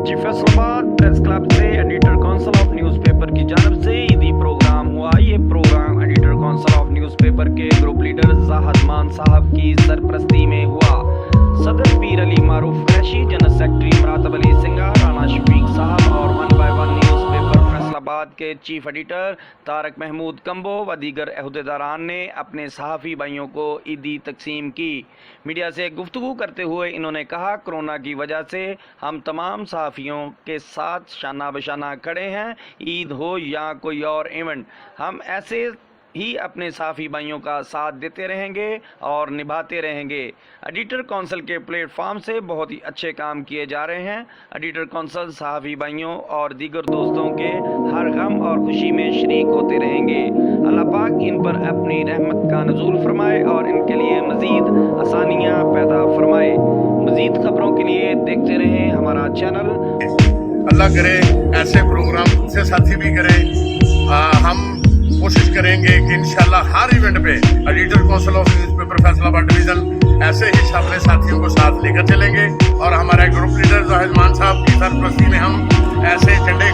जी Faisalabad press club से editor council of newspaper की जानब से ईदी प्रोग्राम हुआ। ये programme editor council of newspaper के ग्रुप लीडर जाहद मान साहब की सरपरस्ती में हुआ। सदर पीर अली मारूफ रैशी, जनरल सेक्रेटरी मरातब अली सिंगार, राना शफीक साहब और 1 बाय 1 न्यूज़पेपर फैसलाबाद के चीफ एडिटर तारक महमूद कंबो व दीगर अहदेदारान ने अपने सहाफ़ी भाइयों को ईदी तकसीम की। मीडिया से गुफ्तगू करते हुए इन्होंने कहा, कोरोना की वजह से हम तमाम सहाफ़ियों के साथ शाना बशाना खड़े हैं। ईद हो या कोई और इवेंट, हम ऐसे ही अपने सहाफ़ी भाइयों का साथ देते रहेंगे और निभाते रहेंगे। एडिटर काउंसिल के प्लेटफार्म से बहुत ही अच्छे काम किए जा रहे हैं। एडिटर काउंसिल सहाफ़ी भाइयों और दीगर दोस्तों के हर गम और खुशी में शरीक होते रहेंगे। अल्लाह पाक इन पर अपनी रहमत का नज़ूल फरमाए और इनके लिए मज़ीद आसानियाँ पैदा फरमाए। मज़ीद खबरों के लिए देखते रहें हमारा चैनल। अल्लाह करे ऐसे प्रोग्राम दूसरे साथी भी करें। हम कोशिश करेंगे कि इंशाल्लाह हर इवेंट पे editor council of newspaper Faisalabad division ऐसे ही अपने साथियों को साथ लेकर चलेंगे और हमारे ग्रुप लीडर जाहिद मान साहब की सरपरस्ती में हम ऐसे झंडे